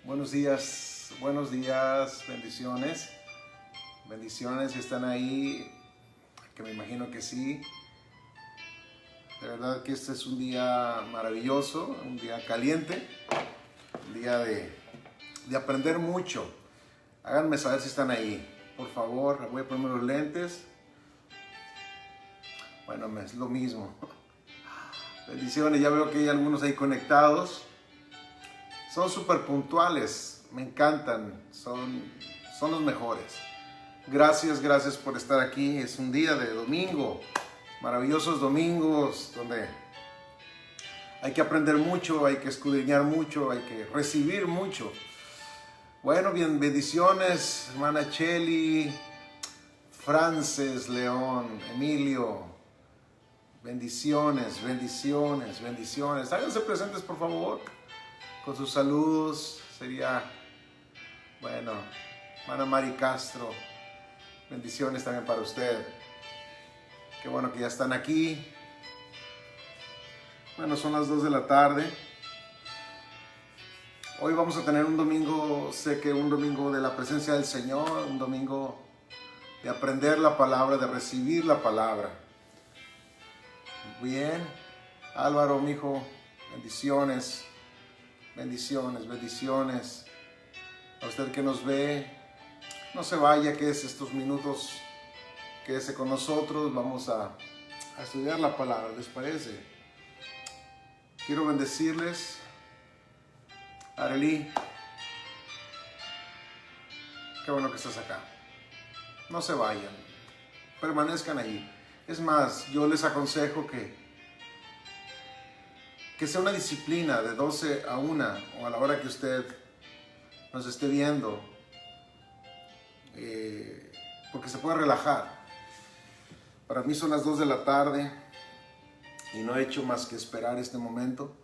buenos días, bendiciones. Bendiciones si están ahí, que me imagino que sí. De verdad que este es un día maravilloso, un día caliente, un día de aprender mucho. Háganme saber si están ahí, por favor. Voy a ponerme los lentes. Bueno, es lo mismo. Bendiciones, ya veo que hay algunos ahí conectados. Son súper puntuales, me encantan, son los mejores. Gracias por estar aquí. Es un día de domingo, maravillosos domingos donde hay que aprender mucho, hay que escudriñar mucho, hay que recibir mucho. Bueno, bien, bendiciones, hermana Cheli, Frances, León, Emilio. Bendiciones. Háganse presentes, por favor, con sus saludos. Sería, bueno, hermana Mari Castro. Bendiciones también para usted. Qué bueno que ya están aquí. Bueno, son las 2 de la tarde. Hoy vamos a tener un domingo, sé que un domingo de la presencia del Señor, un domingo de aprender la palabra, de recibir la palabra. Bien, Álvaro, mijo, bendiciones. A usted que nos ve, no se vaya, quédese estos minutos, quédese con nosotros, vamos a estudiar la palabra, ¿les parece? Quiero bendecirles. Arely, qué bueno que estás acá. No se vayan, permanezcan ahí. Es más, yo les aconsejo que sea una disciplina de 12 a 1 o a la hora que usted nos esté viendo, porque se puede relajar. Para mí son las 2 de la tarde y no he hecho más que esperar este momento.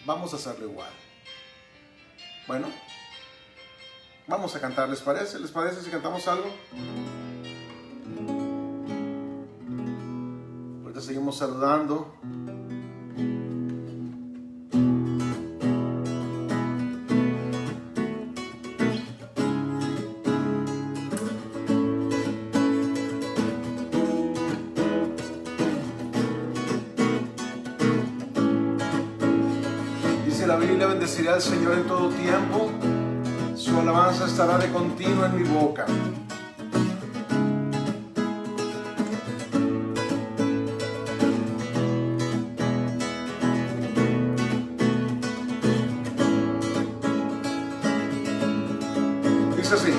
Vamos a hacerlo igual. Bueno, vamos a cantar, ¿les parece? ¿Les parece si cantamos algo? Ahorita seguimos saludando. La Biblia: bendeciré al Señor en todo tiempo, su alabanza estará de continuo en mi boca. Dice así: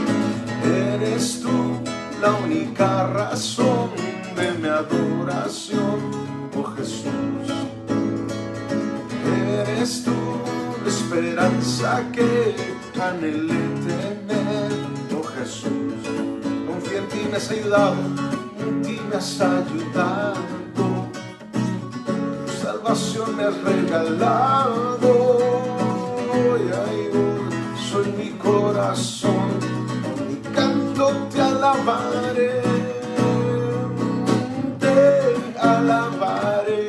eres tú la única razón de mi adoración, oh Jesús. Eres tú la esperanza que anhelé tener, oh Jesús. Confío en ti, me has ayudado, en ti me has ayudado. Tu salvación me has regalado. Soy mi corazón, con mi canto te alabaré. Te alabaré.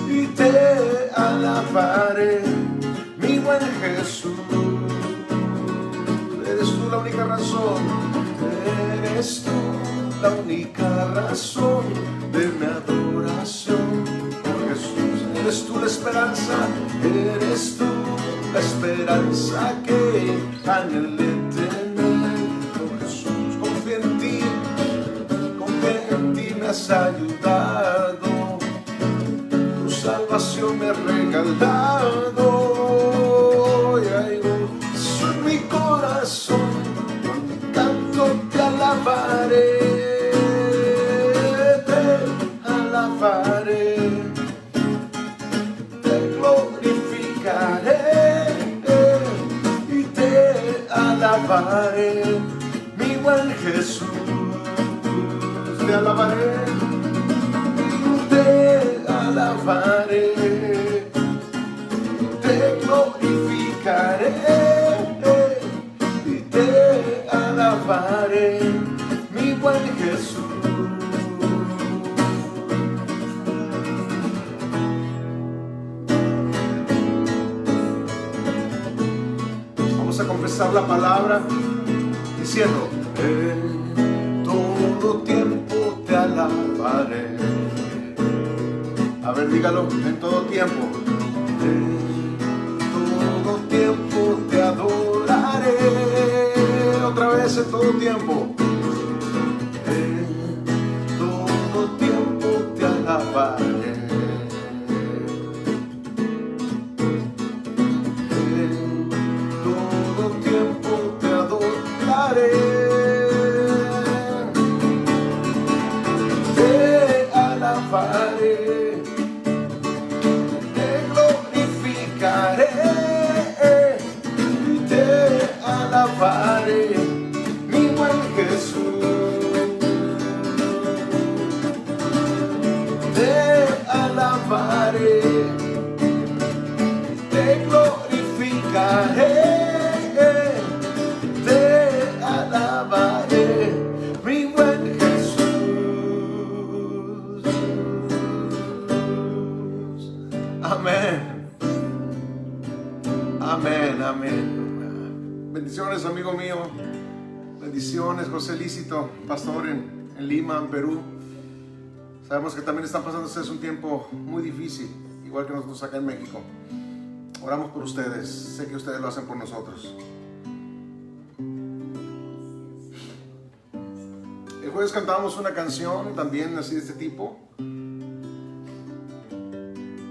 Y te alabaré, mi buen Jesús. Eres tú la única razón, eres tú la única razón de mi adoración, oh Jesús. Eres tú la esperanza, eres tú la esperanza que anhelé tener, oh Jesús. Confío en ti, me has ayudado, tu salvación me has regalado. Soy mi corazón, con mi canto te alabaré, te glorificaré y te alabaré, mi buen Jesús. Te alabaré, te glorificaré y te alabaré, mi buen Jesús. confesar la palabra diciendo: en todo tiempo te alabaré. A ver, dígalo, en todo tiempo. En todo tiempo te adoraré. Otra vez, en todo tiempo. En todo tiempo te alabaré. En todo tiempo te adoraré. Te alabaré. Te glorificaré. Te alabaré, mi buen Jesús. Te alabaré, te glorificaré, te alabaré, mi buen Jesús. Amén. Amén, amén. Bendiciones, amigo mío. Bendiciones, José Lícito, pastor en Lima, en Perú. Sabemos que también están pasando ustedes un tiempo muy difícil, igual que nosotros acá en México. Oramos por ustedes. Sé que ustedes lo hacen por nosotros. El jueves cantábamos una canción también así de este tipo.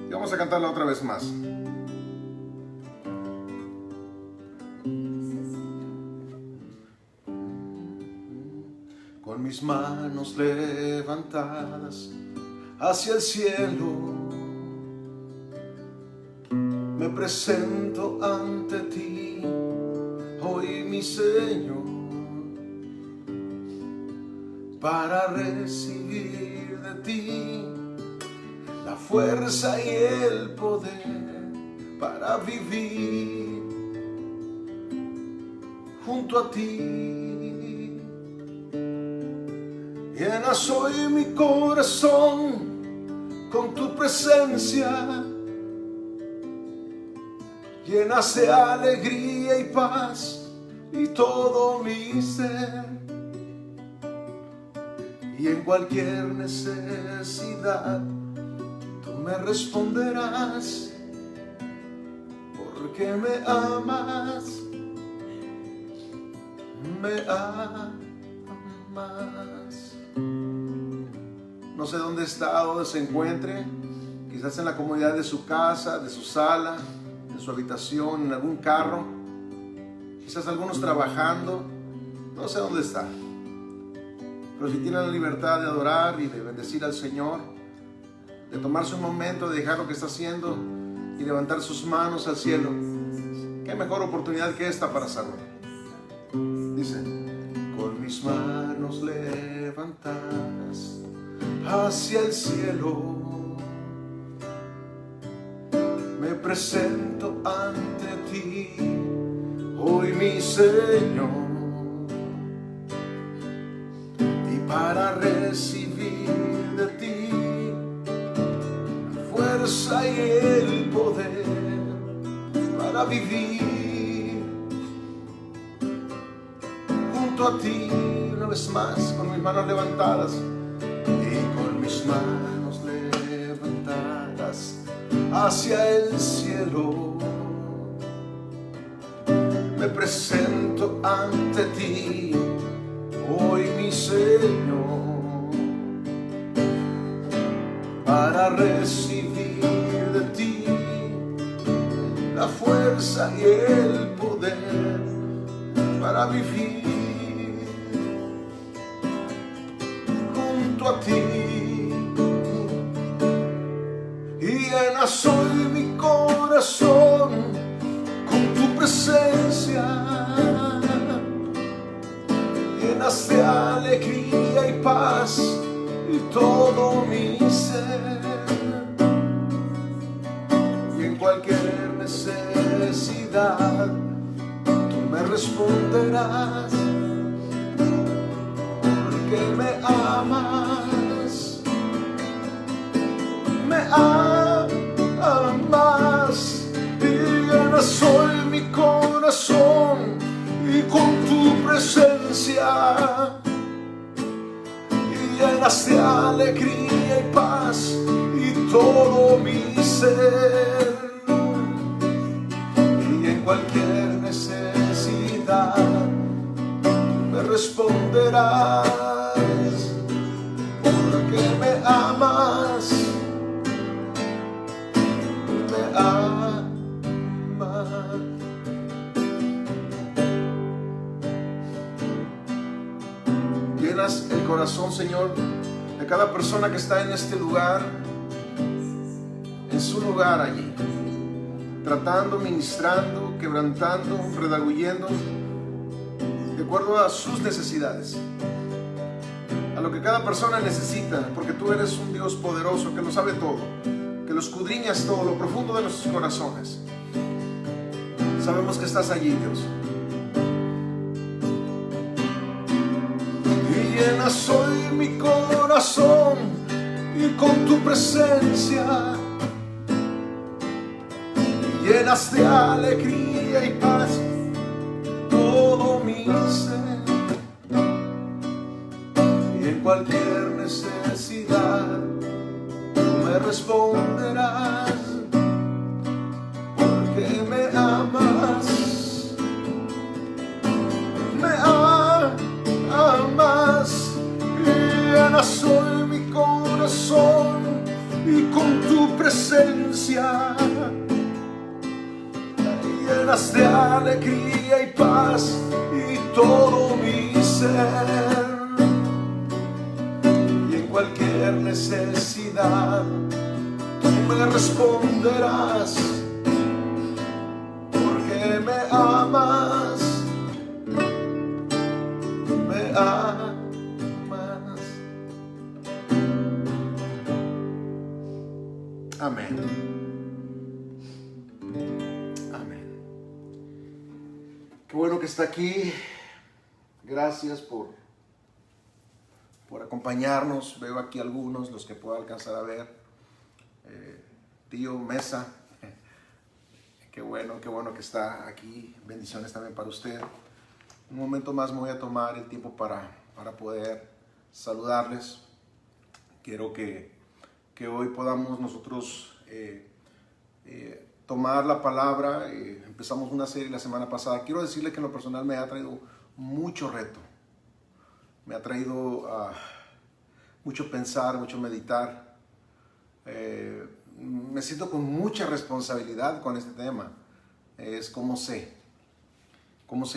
Y vamos a cantarla otra vez más. Con mis manos levantadas hacia el cielo, me presento ante ti, hoy mi Señor, para recibir de ti la fuerza y el poder para vivir junto a ti. Llenas hoy mi corazón con tu presencia, llenas de alegría y paz y todo mi ser. Y en cualquier necesidad tú me responderás, porque me amas, me amas. No sé dónde está, dónde se encuentre, quizás en la comodidad de su casa, de su sala, en su habitación, en algún carro, quizás algunos trabajando, no sé dónde está. Pero si tiene la libertad de adorar y de bendecir al Señor, de tomarse un momento, de dejar lo que está haciendo y levantar sus manos al cielo, qué mejor oportunidad que esta para salvar. Dice: con mis manos levantadas hacia el cielo, me presento ante ti, hoy mi Señor, y para recibir de ti la fuerza y el poder para vivir junto a ti. Una vez más, con mis manos levantadas, y con mis manos levantadas hacia el cielo, me presento ante ti, hoy mi Señor, para recibir de ti la fuerza y el poder para vivir junto a ti. Y llenas hoy mi corazón con tu presencia, llenas de alegría y paz y todo mi ser. Y en cualquier necesidad tú me responderás, porque me amas, me amas. Y llenas hoy mi corazón presencia y llenas de alegría y paz y todo mi ser. Y en cualquier necesidad me responderás, porque me amas, me amas. Llenas el corazón, Señor, de cada persona que está en este lugar, en su lugar allí, tratando, ministrando, quebrantando, redaguyendo, de acuerdo a sus necesidades, a lo que cada persona necesita, porque tú eres un Dios poderoso que lo sabe todo, que lo escudriñas todo, lo profundo de nuestros corazones. Sabemos que estás allí, Dios. Y llenas hoy mi corazón y con tu presencia llenas de alegría y paz todo mi ser. Y en cualquier necesidad tú me responderás, porque me amas, me amas. Y llenas hoy mi corazón y con tu presencia llenas de alegría y paz y todo mi ser. Y en cualquier necesidad tú me responderás, porque me amas, me amas. Amén. Qué bueno que está aquí. Gracias por acompañarnos. Veo aquí algunos, los que puedo alcanzar a ver. Tío Mesa, qué bueno que está aquí. Bendiciones también para usted. Un momento más me voy a tomar el tiempo para poder saludarles. Quiero que hoy podamos nosotros tomar la palabra. Empezamos una serie la semana pasada. Quiero decirle que en lo personal me ha traído mucho reto. Me ha traído mucho pensar, mucho meditar. Me siento con mucha responsabilidad con este tema. Es cómo sé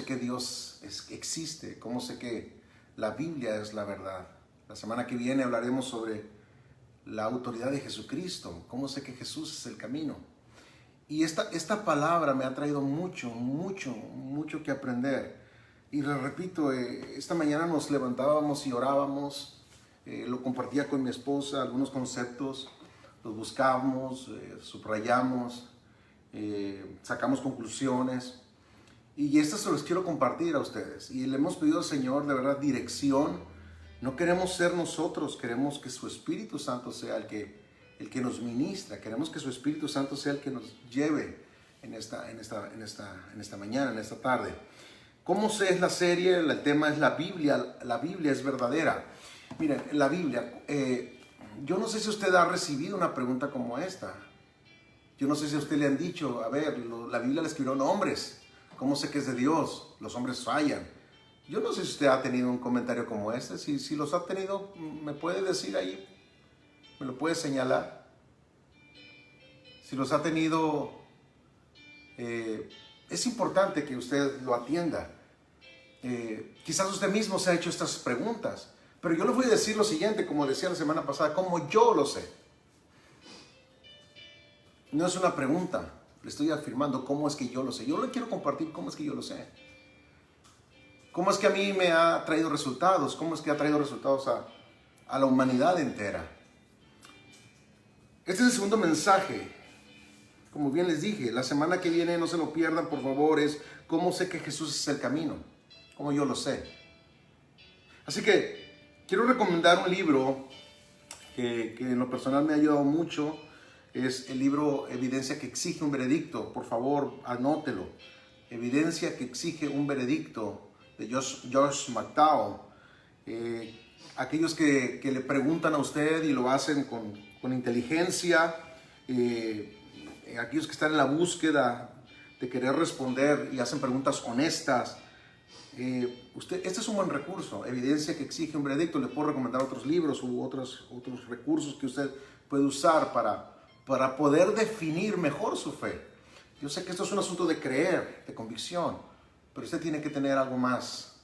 que Dios existe, cómo sé que la Biblia es la verdad. La semana que viene hablaremos sobre la autoridad de Jesucristo, cómo sé que Jesús es el camino. Y esta palabra me ha traído mucho que aprender. Y les repito, esta mañana nos levantábamos y orábamos, lo compartía con mi esposa, algunos conceptos, los buscamos, subrayamos, sacamos conclusiones. Y estas se los quiero compartir a ustedes. Y le hemos pedido al Señor, de verdad, dirección. No queremos ser nosotros, queremos que su Espíritu Santo sea el que nos ministra. Queremos que su Espíritu Santo sea el que nos lleve en esta mañana, en esta tarde. ¿Cómo sé? Es la serie, el tema es la Biblia. La Biblia es verdadera. Miren, la Biblia, yo no sé si usted ha recibido una pregunta como esta. Yo no sé si a usted le han dicho, a ver, la Biblia la escribieron hombres. ¿Cómo sé que es de Dios? Los hombres fallan. Yo no sé si usted ha tenido un comentario como este. Si los ha tenido, me puede decir ahí. ¿Me lo puede señalar? Si los ha tenido, es importante que usted lo atienda. Quizás usted mismo se ha hecho estas preguntas, pero yo le voy a decir lo siguiente, como decía la semana pasada, como yo lo sé. No es una pregunta, le estoy afirmando cómo es que yo lo sé. Yo le quiero compartir cómo es que yo lo sé. Cómo es que a mí me ha traído resultados, cómo es que ha traído resultados a la humanidad entera. Este es el segundo mensaje. Como bien les dije, la semana que viene, no se lo pierdan, por favor, es cómo sé que Jesús es el camino, cómo yo lo sé. Así que quiero recomendar un libro que en lo personal me ha ayudado mucho. Es el libro Evidencia que exige un veredicto. Por favor, anótelo. Evidencia que exige un veredicto, de Josh McDowell. Aquellos que le preguntan a usted y lo hacen con inteligencia, aquellos que están en la búsqueda de querer responder y hacen preguntas honestas. Este es un buen recurso, Evidencia que exige un veredicto. Le puedo recomendar otros libros u otros recursos que usted puede usar para poder definir mejor su fe. Yo sé que esto es un asunto de creer, de convicción, pero usted tiene que tener algo más.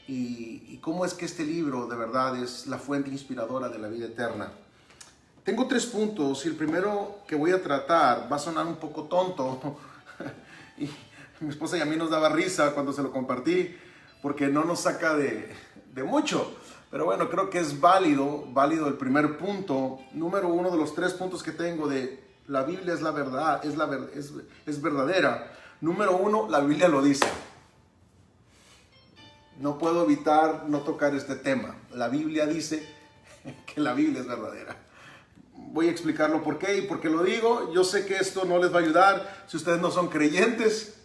Y cómo es que este libro de verdad es la fuente inspiradora de la vida eterna. Tengo 3 puntos y el primero que voy a tratar va a sonar un poco tonto. Y mi esposa y a mí nos daba risa cuando se lo compartí porque no nos saca de mucho. Pero bueno, creo que es válido el primer punto. Número 1 de los 3 puntos que tengo de la Biblia es la verdad, es verdadera. Número 1, la Biblia lo dice. No puedo evitar no tocar este tema. La Biblia dice que la Biblia es verdadera. Voy a explicarlo por qué y por qué lo digo. Yo sé que esto no les va a ayudar si ustedes no son creyentes.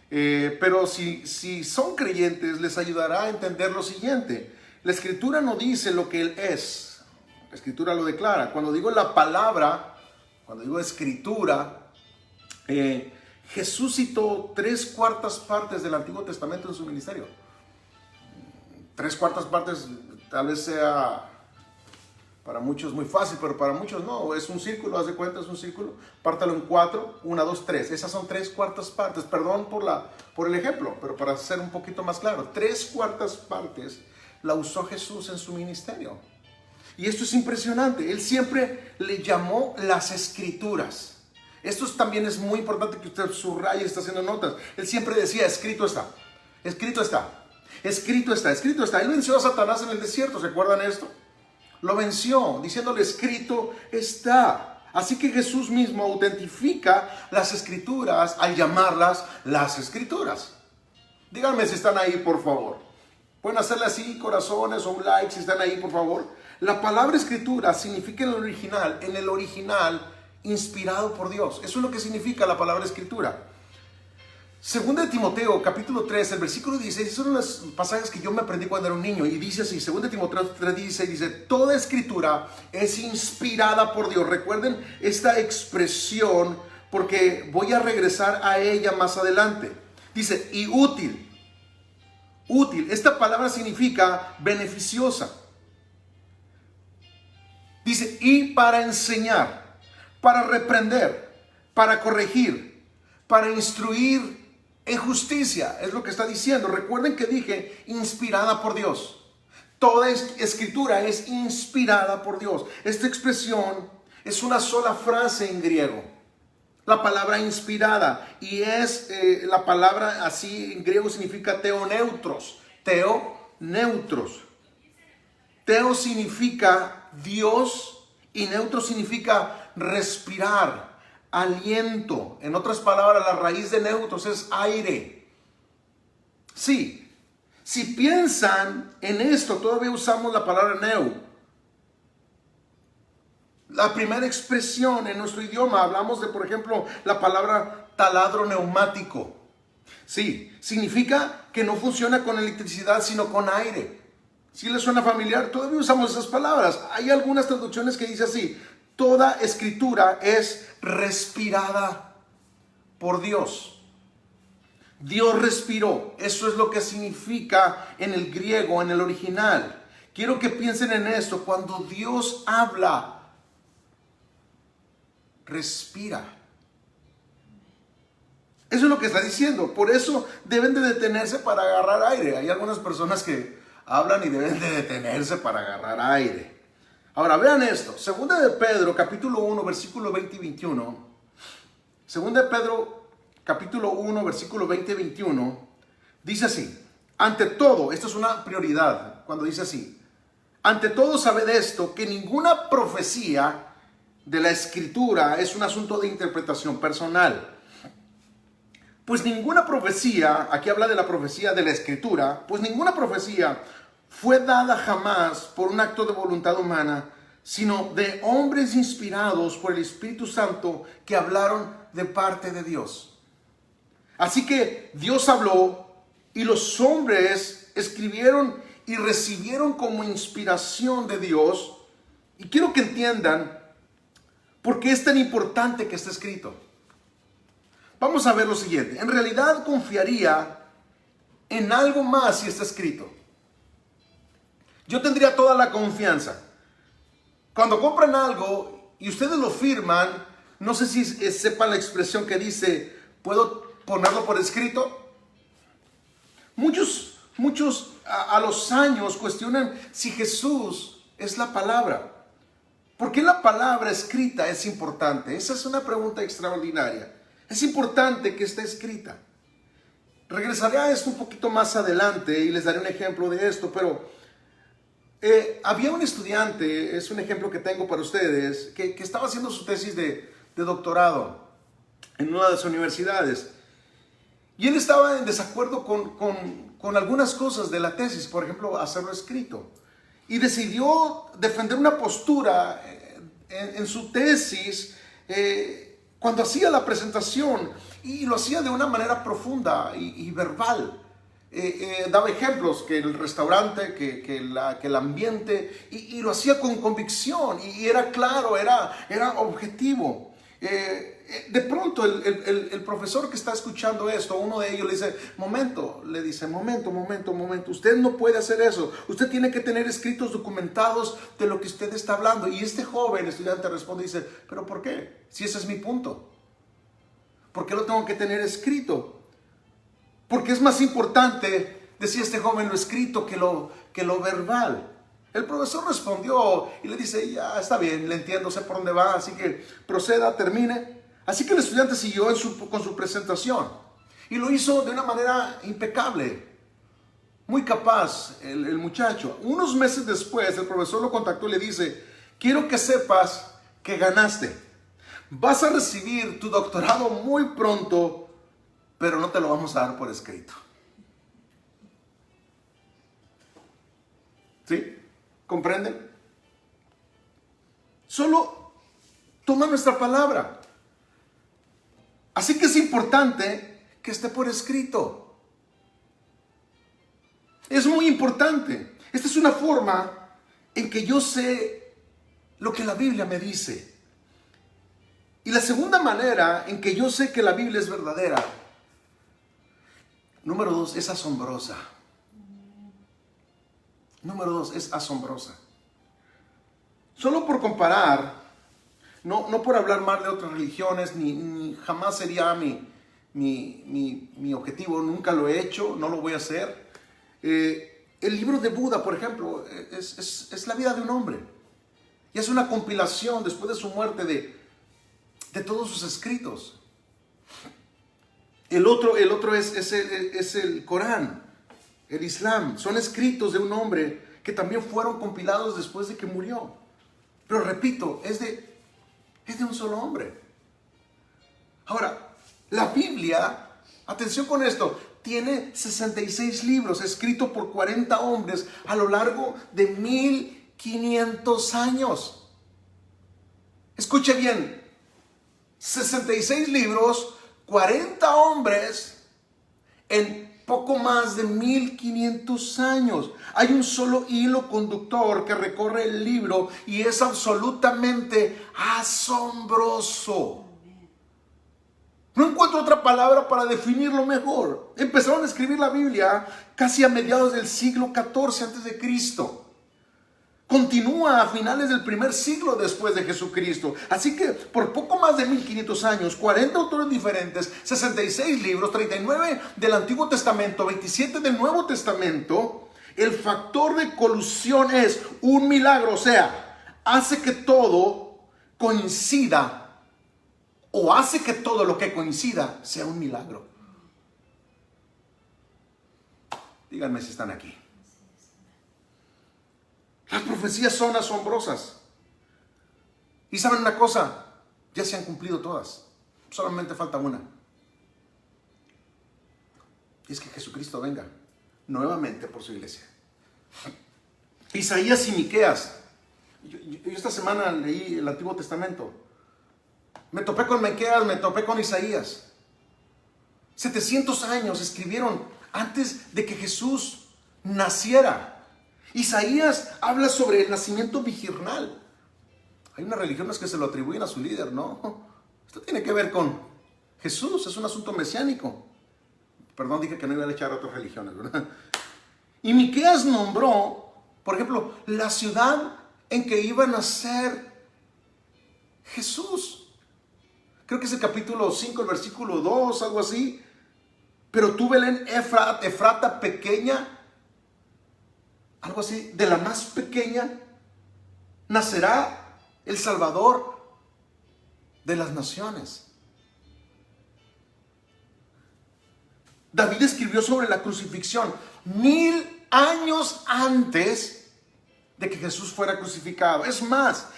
Pero si son creyentes, les ayudará a entender lo siguiente. La Escritura no dice lo que Él es. La Escritura lo declara. Cuando digo la palabra, cuando digo Escritura, Jesús citó 3/4 partes del Antiguo Testamento en su ministerio. 3/4 partes tal vez sea para muchos muy fácil, pero para muchos no. Es un círculo, haz de cuenta, es un círculo. Pártalo en 4, 1, 2, 3. Esas son 3/4 partes. Perdón por el ejemplo, pero para ser un poquito más claro. 3/4 partes la usó Jesús en su ministerio. Y esto es impresionante. Él siempre le llamó las Escrituras. Esto también es muy importante que usted subraye y está haciendo notas. Él siempre decía, escrito está, escrito está, escrito está, escrito está. Él venció a Satanás en el desierto, ¿se acuerdan esto? Lo venció, diciéndole, escrito está. Así que Jesús mismo autentifica las Escrituras al llamarlas las Escrituras. Díganme si están ahí, por favor. Pueden hacerle así, corazones o un like si están ahí, por favor. La palabra Escritura significa en el original, inspirado por Dios. Eso es lo que significa la palabra Escritura. Segunda de Timoteo, capítulo 3, el versículo 16, son los pasajes que yo me aprendí cuando era un niño. Y dice así, Segunda de Timoteo 3, 16, dice, toda Escritura es inspirada por Dios. Recuerden esta expresión porque voy a regresar a ella más adelante. Dice, y útil. Útil. Esta palabra significa beneficiosa. Dice, y para enseñar, para reprender, para corregir, para instruir en justicia. Es lo que está diciendo. Recuerden que dije, inspirada por Dios. Toda Escritura es inspirada por Dios. Esta expresión es una sola frase en griego. La palabra inspirada. Y es la palabra así en griego significa teoneutros. Teoneutros. Teo significa Dios y neutro significa respirar, aliento. En otras palabras, la raíz de neutros es aire. Sí, si piensan en esto, todavía usamos la palabra neu. La primera expresión en nuestro idioma, hablamos de, por ejemplo, la palabra taladro neumático. Sí, significa que no funciona con electricidad, sino con aire. ¿Sí les suena familiar? Todavía usamos esas palabras. Hay algunas traducciones que dicen así, toda Escritura es respirada por Dios. Dios respiró. Eso es lo que significa en el griego, en el original. Quiero que piensen en esto. Cuando Dios habla, respira. Eso es lo que está diciendo. Por eso deben de detenerse para agarrar aire. Hay algunas personas que hablan y deben de detenerse para agarrar aire. Ahora vean esto. Segunda de Pedro, capítulo 1, versículo 20 y 21. Segunda de Pedro, capítulo 1, versículo 20 y 21. Dice así. Ante todo, esto es una prioridad. Cuando dice así. Ante todo sabed esto, que ninguna profecía de la Escritura es un asunto de interpretación personal. Pues ninguna profecía, aquí habla de la profecía de la Escritura, pues ninguna profecía fue dada jamás por un acto de voluntad humana, sino de hombres inspirados por el Espíritu Santo que hablaron de parte de Dios. Así que Dios habló y los hombres escribieron y recibieron como inspiración de Dios. Y quiero que entiendan por qué es tan importante que esté escrito. Vamos a ver lo siguiente. En realidad confiaría en algo más si está escrito. Yo tendría toda la confianza. Cuando compran algo y ustedes lo firman, no sé si sepan la expresión que dice, ¿puedo ponerlo por escrito? Muchos a los años cuestionan si Jesús es la palabra. ¿Por qué la palabra escrita es importante? Esa es una pregunta extraordinaria. Es importante que esté escrita. Regresaré a esto un poquito más adelante y les daré un ejemplo de esto, pero había un estudiante, es un ejemplo que tengo para ustedes, que estaba haciendo su tesis de doctorado en una de las universidades. Y él estaba en desacuerdo con algunas cosas de la tesis, por ejemplo, hacerlo escrito. Y decidió defender una postura en su tesis cuando hacía la presentación, y lo hacía de una manera profunda y verbal. Daba ejemplos, que el restaurante, que el ambiente, y lo hacía con convicción, y era claro, era objetivo. De pronto el profesor que está escuchando esto, uno de ellos le dice, momento, usted no puede hacer eso, usted tiene que tener escritos documentados de lo que usted está hablando. Y este joven estudiante responde y dice, ¿pero por qué? Si ese es mi punto, ¿por qué lo tengo que tener escrito? Porque es más importante, decía este joven, lo escrito que lo verbal. El profesor respondió y le dice, ya está bien, le entiendo, sé por dónde va, así que proceda, termine. Así que el estudiante siguió con su presentación y lo hizo de una manera impecable, muy capaz el muchacho. Unos meses después el profesor lo contactó y le dice, quiero que sepas que ganaste. Vas a recibir tu doctorado muy pronto, pero no te lo vamos a dar por escrito. ¿Sí? ¿Comprenden? Solo toma nuestra palabra. Así que es importante que esté por escrito. Es muy importante. Esta es una forma en que yo sé lo que la Biblia me dice. Y la segunda manera en que yo sé que la Biblia es verdadera, número 2, es asombrosa. Número 2, es asombrosa. Solo por comparar, no por hablar mal de otras religiones, ni jamás sería mi objetivo, nunca lo he hecho, no lo voy a hacer. El libro de Buda, por ejemplo, es la vida de un hombre. Y es una compilación después de su muerte de todos sus escritos. El otro es el Corán, el Islam. Son escritos de un hombre que también fueron compilados después de que murió. Pero repito, es de un solo hombre. Ahora, la Biblia, atención con esto, tiene 66 libros escritos por 40 hombres a lo largo de 1500 años. Escuche bien, 66 libros, 40 hombres en poco más de 1500 años. Hay un solo hilo conductor que recorre el libro y es absolutamente asombroso. No encuentro otra palabra para definirlo mejor. Empezaron a escribir la Biblia casi a mediados del siglo XIV a.C. Continúa a finales del primer siglo después de Jesucristo. Así que por poco más de 1500 años, 40 autores diferentes, 66 libros, 39 del Antiguo Testamento, 27 del Nuevo Testamento, el factor de colusión es un milagro. O sea, hace que todo coincida, o hace que todo lo que coincida sea un milagro. Díganme si están aquí. Las profecías son asombrosas. Y saben una cosa, ya se han cumplido todas. Solamente falta una. Y es que Jesucristo venga nuevamente por su iglesia. Isaías y Miqueas. Yo esta semana leí el Antiguo Testamento. Me topé con Miqueas, me topé con Isaías. 700 años escribieron antes de que Jesús naciera. Isaías habla sobre el nacimiento virginal. Hay unas religiones que se lo atribuyen a su líder, ¿no? Esto tiene que ver con Jesús, es un asunto mesiánico. Perdón, dije que no iba a echar a otras religiones, ¿verdad? Y Miqueas nombró, por ejemplo, la ciudad en que iba a nacer Jesús. Creo que es el capítulo 5, el versículo 2, algo así. Pero tú, Belén, Efrata pequeña, algo así, de la más pequeña, nacerá el Salvador de las naciones. David escribió sobre la crucifixión 1000 años antes de que Jesús fuera crucificado. Es más,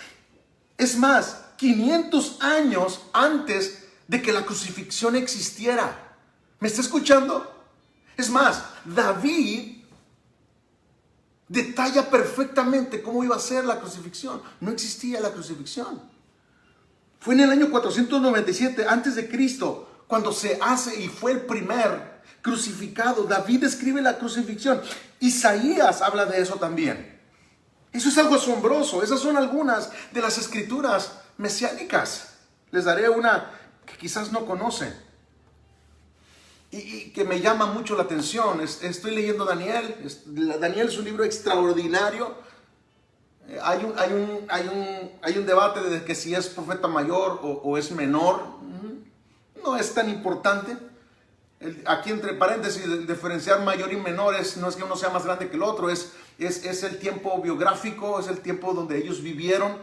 500 años antes de que la crucifixión existiera. ¿Me está escuchando? Es más, David detalla perfectamente cómo iba a ser la crucifixión. No existía la crucifixión. Fue en el año 497 antes de Cristo cuando se hace y fue el primer crucificado. David escribe la crucifixión. Isaías habla de eso también. Eso es algo asombroso. Esas son algunas de las escrituras mesiánicas. Les daré una que quizás no conocen y que me llama mucho la atención. Estoy leyendo Daniel. Daniel es un libro extraordinario. Hay un debate de que si es profeta mayor o es menor. No es tan importante. Aquí entre paréntesis, diferenciar mayor y menores no es que uno sea más grande que el otro, es el tiempo biográfico, es el tiempo donde ellos vivieron,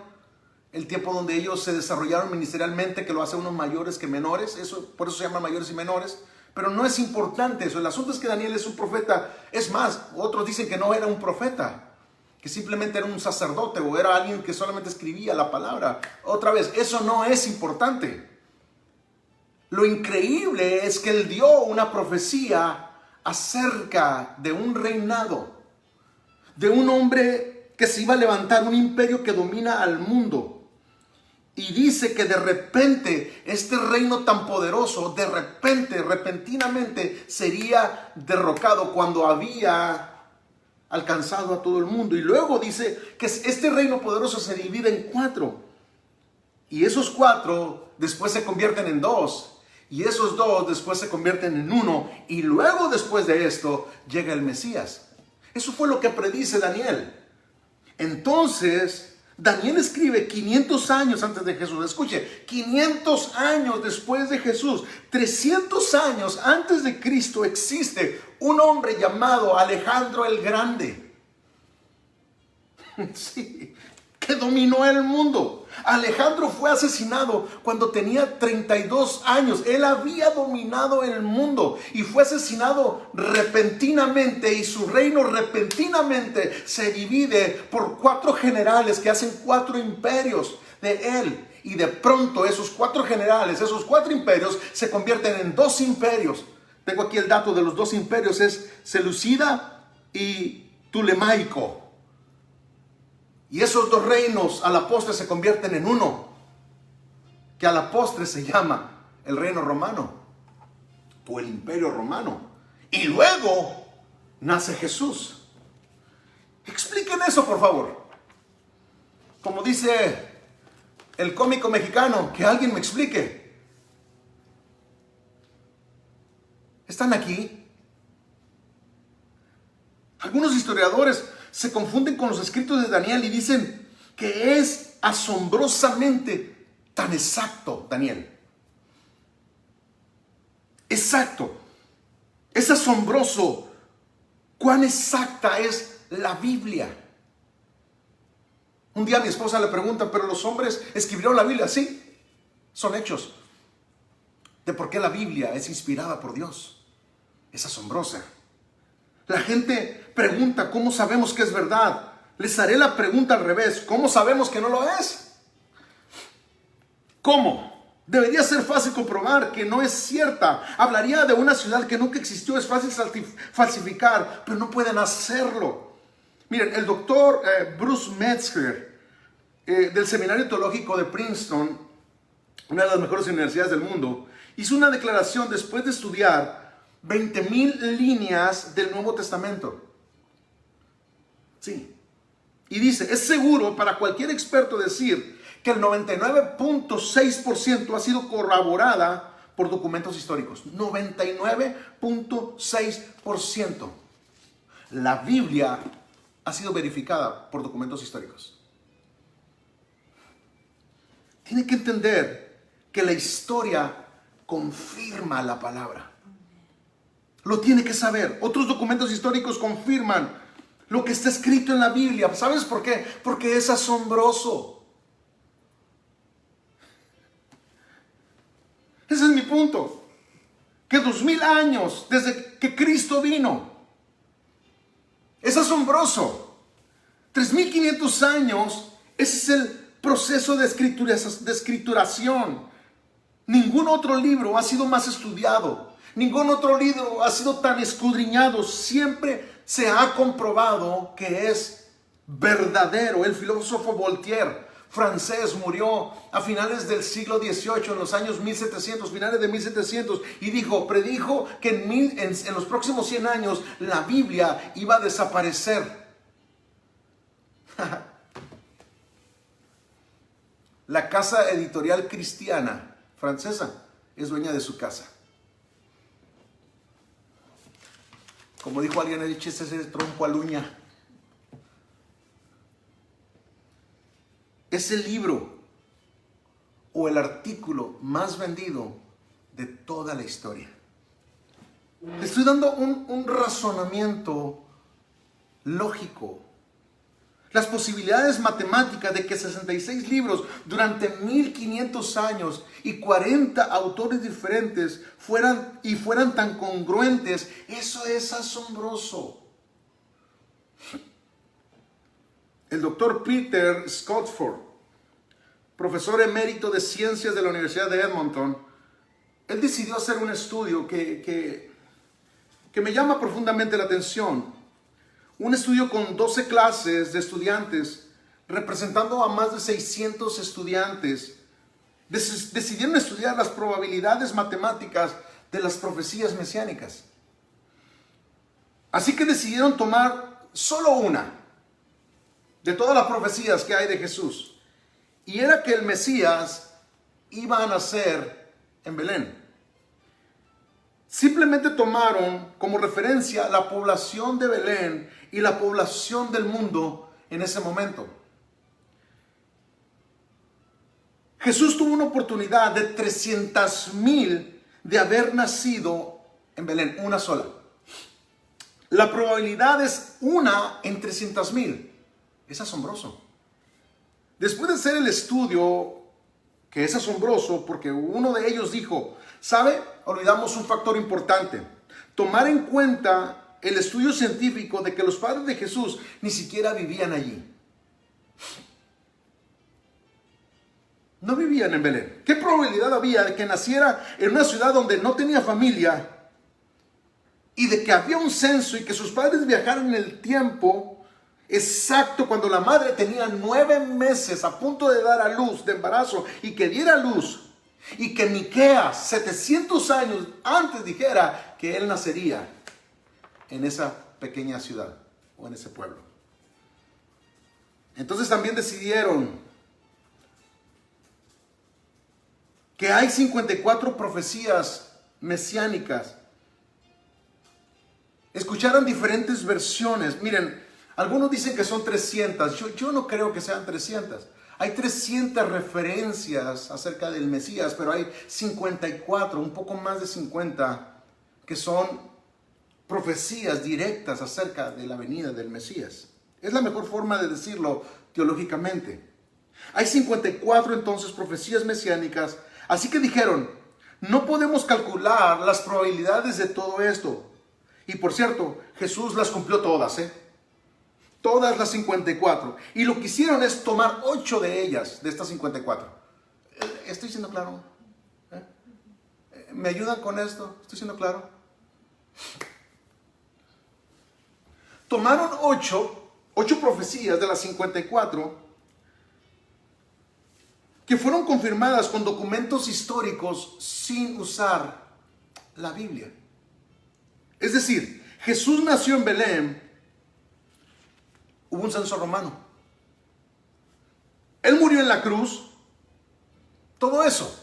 el tiempo donde ellos se desarrollaron ministerialmente, que lo hace unos mayores que menores. Por eso se llaman mayores y menores. Pero no es importante eso. El asunto es que Daniel es un profeta. Es más, otros dicen que no era un profeta, que simplemente era un sacerdote o era alguien que solamente escribía la palabra. Otra vez, eso no es importante. Lo increíble es que él dio una profecía acerca de un reinado, de un hombre que se iba a levantar, un imperio que domina al mundo. Y dice que de repente este reino tan poderoso, repentinamente sería derrocado cuando había alcanzado a todo el mundo. Y luego dice que este reino poderoso se divide en 4. Y esos 4 después se convierten en 2. Y esos 2 después se convierten en 1. Y luego después de esto llega el Mesías. Eso fue lo que predice Daniel. Entonces Daniel escribe 500 años antes de Jesús. Escuche, 500 años después de Jesús, 300 años antes de Cristo, existe un hombre llamado Alejandro el Grande. Sí, que dominó el mundo. Alejandro fue asesinado cuando tenía 32 años. Él había dominado el mundo y fue asesinado repentinamente, y su reino repentinamente se divide por 4 generales que hacen 4 imperios de él. Y de pronto esos 4 generales, esos 4 imperios se convierten en 2 imperios. Tengo aquí el dato de los 2 imperios, es Seleucida y Ptolemaico. Y esos 2 reinos a la postre se convierten en uno, que a la postre se llama el reino romano o el imperio romano. Y luego nace Jesús. Expliquen eso, por favor. Como dice el cómico mexicano, que alguien me explique. ¿Están aquí? Algunos historiadores se confunden con los escritos de Daniel y dicen que es asombrosamente tan exacto, Daniel. Exacto. Es asombroso cuán exacta es la Biblia. Un día a mi esposa le preguntan, ¿pero los hombres escribieron la Biblia? Sí, son hechos de por qué la Biblia es inspirada por Dios. Es asombrosa. La gente pregunta, ¿cómo sabemos que es verdad? Les haré la pregunta al revés. ¿Cómo sabemos que no lo es? ¿Cómo? Debería ser fácil comprobar que no es cierta. Hablaría de una ciudad que nunca existió. Es fácil falsificar, pero no pueden hacerlo. Miren, el doctor Bruce Metzger, del Seminario Teológico de Princeton, una de las mejores universidades del mundo, hizo una declaración después de estudiar 20,000 líneas del Nuevo Testamento. Sí. Y dice, es seguro para cualquier experto decir que el 99.6% ha sido corroborada por documentos históricos. 99.6%. La Biblia ha sido verificada por documentos históricos. Tiene que entender que la historia confirma la palabra. Lo tiene que saber. Otros documentos históricos confirman lo que está escrito en la Biblia. ¿Sabes por qué? Porque es asombroso. Ese es mi punto. Que 2000 años desde que Cristo vino. Es asombroso. 3500 años. Ese es el proceso de escrituración. Ningún otro libro ha sido más estudiado. Ningún otro libro ha sido tan escudriñado. Siempre se ha comprobado que es verdadero. El filósofo Voltaire, francés, murió a finales del siglo XVIII, en los años 1700, finales de 1700, y predijo que en los próximos 100 años la Biblia iba a desaparecer. La casa editorial cristiana francesa es dueña de su casa. Como dijo alguien, échese ese trompo al uña. Es el libro o el artículo más vendido de toda la historia. Te estoy dando un razonamiento lógico. Las posibilidades matemáticas de que 66 libros durante 1500 años y 40 autores diferentes fueran tan congruentes, eso es asombroso. El doctor Peter Scottford, profesor emérito de ciencias de la Universidad de Edmonton, él decidió hacer un estudio que me llama profundamente la atención. Un estudio con 12 clases de estudiantes, representando a más de 600 estudiantes. Decidieron estudiar las probabilidades matemáticas de las profecías mesiánicas. Así que decidieron tomar solo una de todas las profecías que hay de Jesús. Y era que el Mesías iba a nacer en Belén. Simplemente tomaron como referencia la población de Belén y la población del mundo en ese momento. Jesús tuvo una oportunidad de 300,000 de haber nacido en Belén, una sola. La probabilidad es 1 en 300,000. Es asombroso. Después de hacer el estudio, que es asombroso porque uno de ellos dijo, ¿sabe? Olvidamos un factor importante. Tomar en cuenta el estudio científico de que los padres de Jesús ni siquiera vivían allí. No vivían en Belén. ¿Qué probabilidad había de que naciera en una ciudad donde no tenía familia y de que había un censo y que sus padres viajaran en el tiempo exacto cuando la madre tenía 9 meses a punto de dar a luz de embarazo y que diera a luz? Y que Miqueas, 700 años antes, dijera que él nacería en esa pequeña ciudad o en ese pueblo. Entonces también decidieron que hay 54 profecías mesiánicas. Escucharon diferentes versiones. Miren, algunos dicen que son 300. Yo no creo que sean 300. Hay 300 referencias acerca del Mesías, pero hay 54, un poco más de 50, que son profecías directas acerca de la venida del Mesías. Es la mejor forma de decirlo teológicamente. Hay 54 entonces profecías mesiánicas, así que dijeron, no podemos calcular las probabilidades de todo esto. Y por cierto, Jesús las cumplió todas, todas las 54. Y lo que hicieron es tomar 8 de ellas, de estas 54. ¿Estoy siendo claro? ¿Me ayudan con esto? ¿Estoy siendo claro? Tomaron 8 profecías de las 54 que fueron confirmadas con documentos históricos sin usar la Biblia. Es decir, Jesús nació en Belén, hubo un censo romano. Él murió en la cruz, todo eso.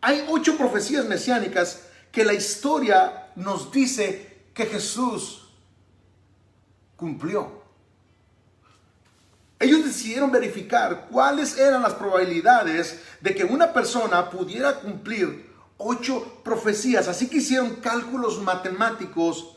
Hay 8 profecías mesiánicas que la historia nos dice que Jesús cumplió. Ellos decidieron verificar cuáles eran las probabilidades de que una persona pudiera cumplir 8 profecías. Así que hicieron cálculos matemáticos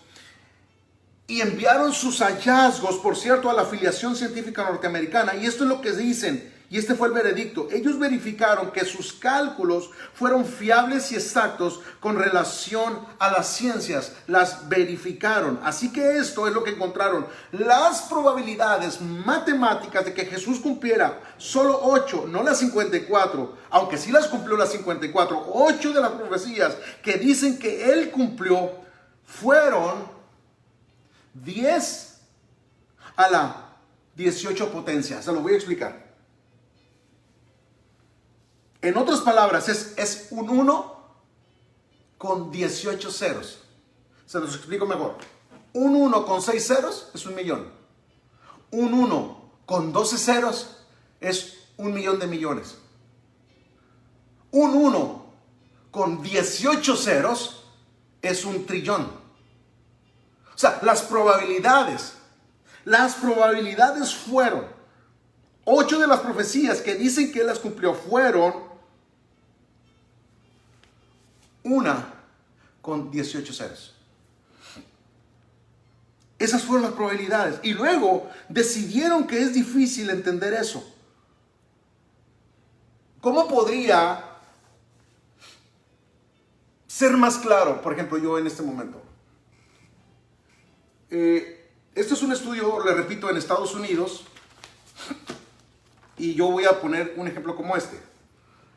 y enviaron sus hallazgos, por cierto, a la afiliación científica norteamericana. Y esto es lo que dicen, y este fue el veredicto. Ellos verificaron que sus cálculos fueron fiables y exactos con relación a las ciencias. Las verificaron. Así que esto es lo que encontraron. Las probabilidades matemáticas de que Jesús cumpliera solo 8, no las 54, aunque sí las cumplió las 54, 8 de las profecías que dicen que Él cumplió fueron 10 a la 18 potencia. Se lo voy a explicar. En otras palabras, es un 1 con 18 ceros. Se los explico mejor. Un 1 con 6 ceros es 1.000.000. Un 1 con 12 ceros es 1.000.000 de millones. Un 1 con 18 ceros es 1.000.000.000. O sea, las probabilidades fueron 8 de las profecías que dicen que Él las cumplió fueron 1 con 18 ceros. Esas fueron las probabilidades. Y luego decidieron que es difícil entender eso. ¿Cómo podría ser más claro? Por ejemplo, yo en este momento. Este es un estudio, le repito, en Estados Unidos. Y yo voy a poner un ejemplo como este.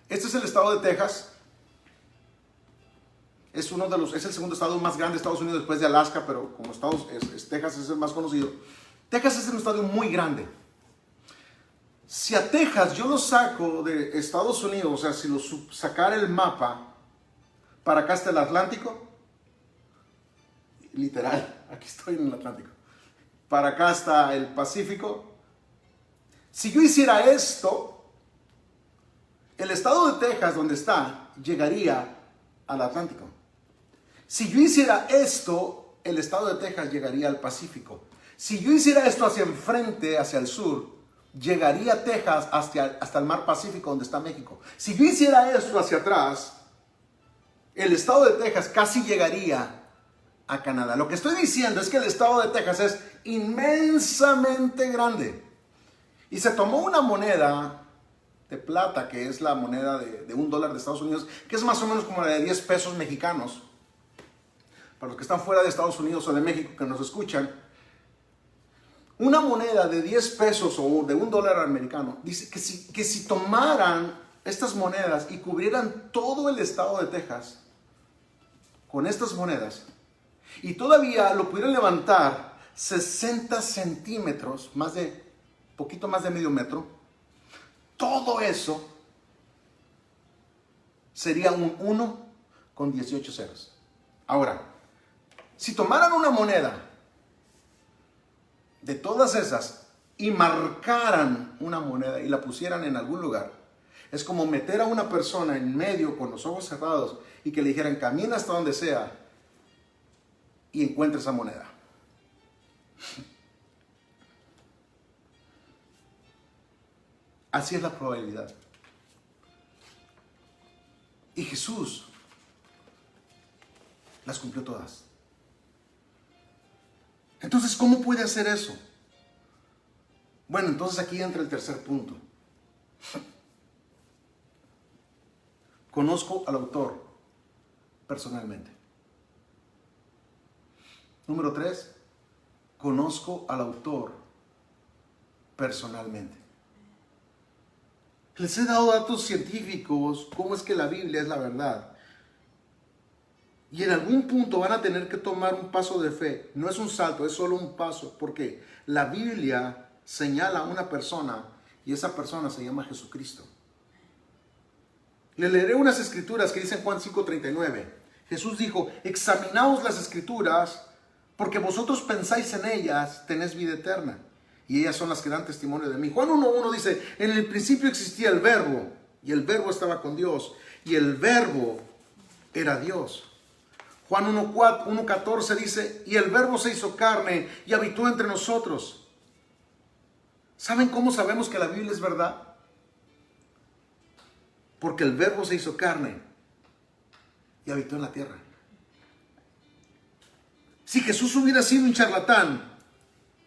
Este es el estado de Texas. Es el segundo estado más grande de Estados Unidos después de Alaska, pero como Texas es el más conocido. Texas es un estado muy grande. Si a Texas yo lo saco de Estados Unidos, o sea, si lo sacara el mapa, para acá está el Atlántico, literal, aquí estoy en el Atlántico. Para acá está el Pacífico. Si yo hiciera esto, el estado de Texas, donde está, llegaría al Atlántico. Si yo hiciera esto, el estado de Texas llegaría al Pacífico. Si yo hiciera esto hacia enfrente, hacia el sur, llegaría Texas hasta el mar Pacífico, donde está México. Si yo hiciera esto hacia atrás, el estado de Texas casi llegaría a Canadá. Lo que estoy diciendo es que el estado de Texas es inmensamente grande. Y se tomó una moneda de plata, que es la moneda de $1 de Estados Unidos, que es más o menos como la de 10 pesos mexicanos. Para los que están fuera de Estados Unidos o de México que nos escuchan, una moneda de 10 pesos o de $1 americano, dice que si tomaran estas monedas y cubrieran todo el estado de Texas con estas monedas, y todavía lo pudieran levantar 60 centímetros, poquito más de medio metro, todo eso sería un 1 con 18 ceros. Ahora, si tomaran una moneda de todas esas y marcaran una moneda y la pusieran en algún lugar, es como meter a una persona en medio con los ojos cerrados y que le dijeran camina hasta donde sea y encuentra esa moneda. Así es la probabilidad. Y Jesús las cumplió todas. Entonces, ¿cómo puede hacer eso? Bueno, entonces aquí entra el tercer punto. Conozco al autor personalmente. Número 3, conozco al autor personalmente. Les he dado datos científicos, cómo es que la Biblia es la verdad. Y en algún punto van a tener que tomar un paso de fe. No es un salto, es solo un paso. Porque la Biblia señala a una persona y esa persona se llama Jesucristo. Le leeré unas escrituras que dicen Juan 5:39. Jesús dijo, examinaos las Escrituras, porque vosotros pensáis en ellas, tenéis vida eterna. Y ellas son las que dan testimonio de mí. Juan 1:1 dice, en el principio existía el Verbo, y el Verbo estaba con Dios, y el Verbo era Dios. Juan 1:14 dice, y el Verbo se hizo carne y habitó entre nosotros. ¿Saben cómo sabemos que la Biblia es verdad? Porque el Verbo se hizo carne y habitó en la tierra. Si Jesús hubiera sido un charlatán,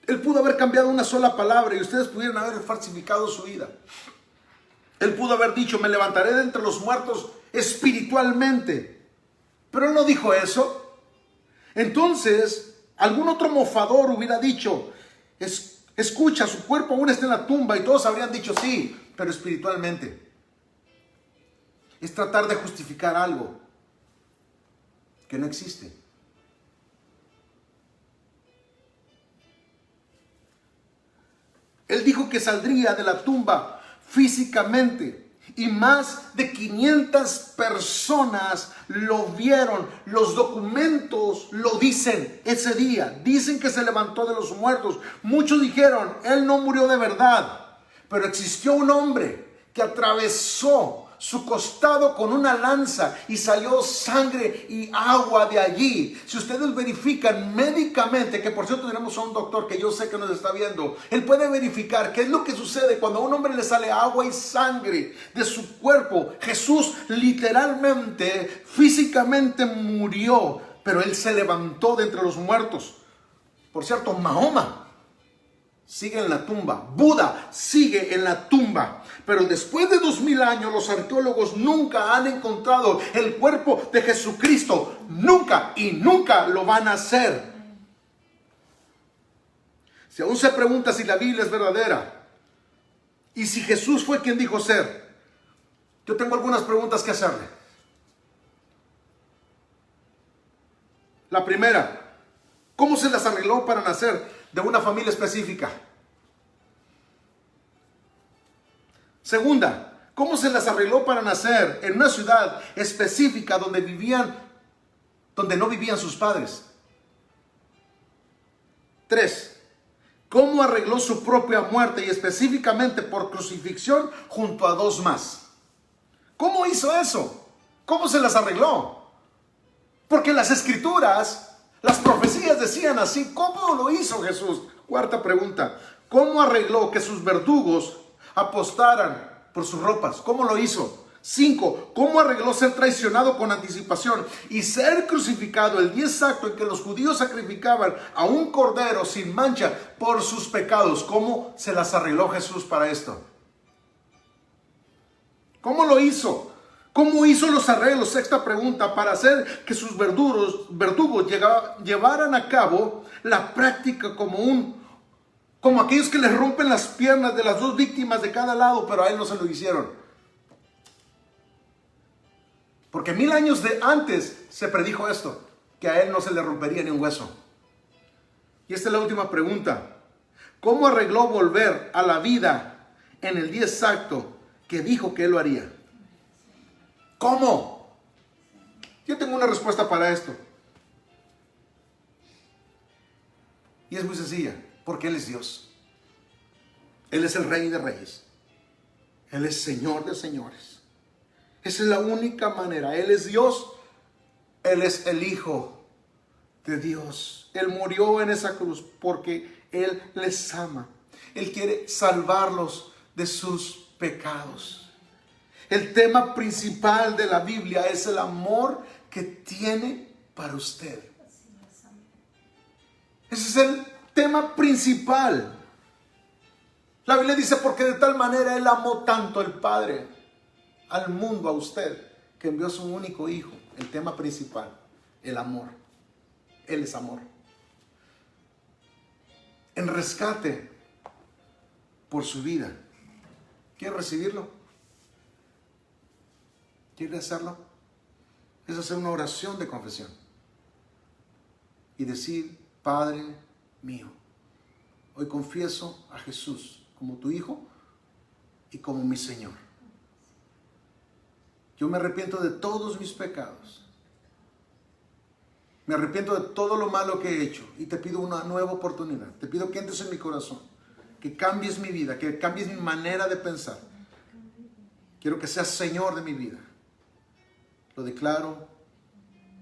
Él pudo haber cambiado una sola palabra y ustedes pudieran haber falsificado su vida. Él pudo haber dicho, me levantaré de entre los muertos espiritualmente. Pero Él no dijo eso. Entonces, algún otro mofador hubiera dicho, escucha, su cuerpo aún está en la tumba, y todos habrían dicho, sí, pero espiritualmente. Es tratar de justificar algo que no existe. Él dijo que saldría de la tumba físicamente, y más de 500 personas lo vieron. Los documentos lo dicen ese día. Dicen que se levantó de los muertos. Muchos dijeron, Él no murió de verdad, pero existió un hombre que atravesó su costado con una lanza y salió sangre y agua de allí. Si ustedes verifican médicamente, que por cierto tenemos a un doctor que yo sé que nos está viendo, él puede verificar qué es lo que sucede cuando a un hombre le sale agua y sangre de su cuerpo. Jesús literalmente, físicamente murió, pero Él se levantó de entre los muertos. Por cierto, Mahoma sigue en la tumba. Buda sigue en la tumba. Pero después de 2000 años, los arqueólogos nunca han encontrado el cuerpo de Jesucristo. Nunca y nunca lo van a hacer. Si aún se pregunta si la Biblia es verdadera y si Jesús fue quien dijo ser, yo tengo algunas preguntas que hacerle. La primera, ¿cómo se las arregló para nacer de una familia específica? Segunda, ¿cómo se las arregló para nacer en una ciudad específica donde no vivían sus padres? 3, ¿cómo arregló su propia muerte y específicamente por crucifixión junto a 2 más? ¿Cómo hizo eso? ¿Cómo se las arregló? Porque las escrituras, las profecías decían así. ¿Cómo lo hizo Jesús? Cuarta pregunta, ¿cómo arregló que sus verdugos apostaran por sus ropas? ¿Cómo lo hizo? 5, ¿cómo arregló ser traicionado con anticipación y ser crucificado el día exacto en que los judíos sacrificaban a un cordero sin mancha por sus pecados? ¿Cómo se las arregló Jesús para esto? ¿Cómo lo hizo? ¿Cómo hizo los arreglos? Sexta pregunta, para hacer que sus verdugos llevaran a cabo la práctica como aquellos que les rompen las piernas de las 2 víctimas de cada lado, pero a Él no se lo hicieron. Porque 1000 años antes se predijo esto, que a Él no se le rompería ni un hueso. Y esta es la última pregunta. ¿Cómo arregló volver a la vida en el día exacto que dijo que Él lo haría? ¿Cómo? Yo tengo una respuesta para esto. Y es muy sencilla, porque Él es Dios. Él es el Rey de Reyes. Él es Señor de señores. Esa es la única manera. Él es Dios. Él es el Hijo de Dios. Él murió en esa cruz porque Él les ama. Él quiere salvarlos de sus pecados. El tema principal de la Biblia es el amor que tiene para usted. Ese es el tema principal. La Biblia dice, porque de tal manera Él amó tanto el Padre al mundo, a usted, que envió a su único Hijo. El tema principal, el amor. Él es amor. En rescate por su vida. ¿Quiere recibirlo? ¿Quiere hacerlo? Es hacer una oración de confesión y decir, Padre mío, hoy confieso a Jesús como tu Hijo y como mi Señor. Yo me arrepiento de todos mis pecados Me arrepiento de todo lo malo que he hecho y te pido una nueva oportunidad. Te pido que entres en mi corazón, que cambies mi vida, que cambies mi manera de pensar. Quiero que seas Señor de mi vida. Lo declaro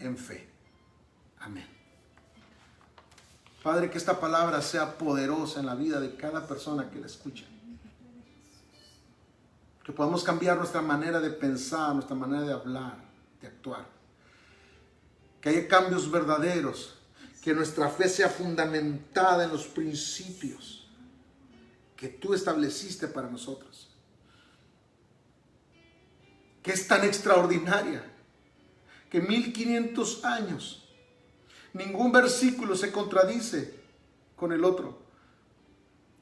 en fe. Amén. Padre, que esta palabra sea poderosa en la vida de cada persona que la escuche. Que podamos cambiar nuestra manera de pensar, nuestra manera de hablar, de actuar. Que haya cambios verdaderos. Que nuestra fe sea fundamentada en los principios que tú estableciste para nosotros. Que es tan extraordinaria que 1500 años, ningún versículo se contradice con el otro.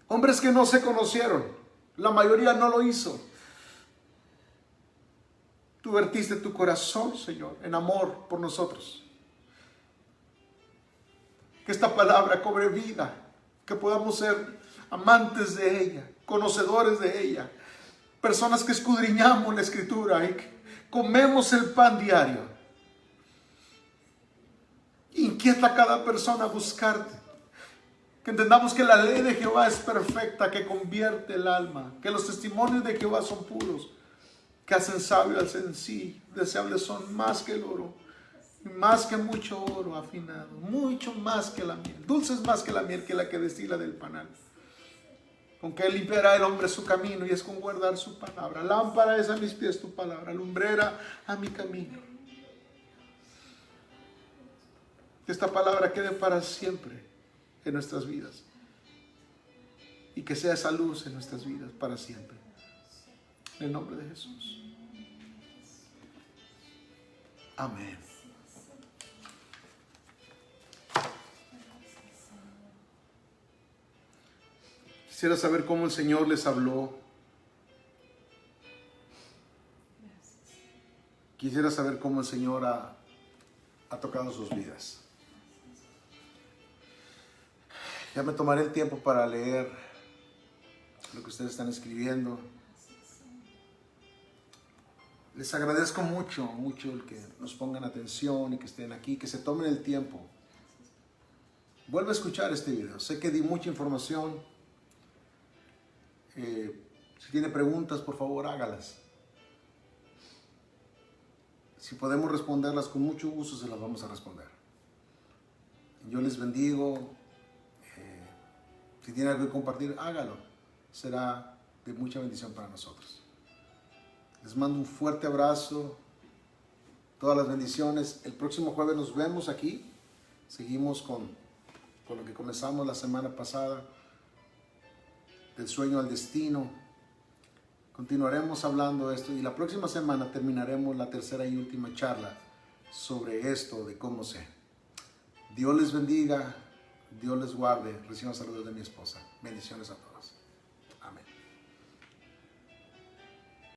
Hombres que no se conocieron, la mayoría no lo hizo. Tú vertiste tu corazón, Señor, en amor por nosotros. Que esta palabra cobre vida, que podamos ser amantes de ella, conocedores de ella, personas que escudriñamos la Escritura y que comemos el pan diario. Inquieta a cada persona a buscarte. Que entendamos que la ley de Jehová es perfecta, que convierte el alma, que los testimonios de Jehová son puros, que hacen sabio al sencillo, deseables son más que el oro, y más que mucho oro afinado, mucho más que la miel, dulces más que la miel, que la que destila del panal. Con que limpiará el hombre su camino, y es con guardar su palabra. Lámpara es a mis pies tu palabra, lumbrera a mi camino. Que esta palabra quede para siempre en nuestras vidas, y que sea esa luz en nuestras vidas para siempre. En el nombre de Jesús. Amén. Quisiera saber cómo el Señor les habló. Quisiera saber cómo el Señor ha tocado sus vidas. Ya me tomaré el tiempo para leer lo que ustedes están escribiendo. Les agradezco mucho, mucho el que nos pongan atención y que estén aquí, que se tomen el tiempo. Vuelve a escuchar este video. Sé que di mucha información. Si tiene preguntas, por favor, hágalas. Si podemos responderlas, con mucho gusto se las vamos a responder. Yo les bendigo. Si tiene algo que compartir, hágalo. Será de mucha bendición para nosotros. Les mando un fuerte abrazo. Todas las bendiciones. El próximo jueves nos vemos aquí. Seguimos con lo que comenzamos la semana pasada. Del sueño al destino. Continuaremos hablando de esto. Y la próxima semana terminaremos la tercera y última charla sobre esto de cómo ser. Dios les bendiga. Dios les guarde. Reciban saludos de mi esposa. Bendiciones a todos.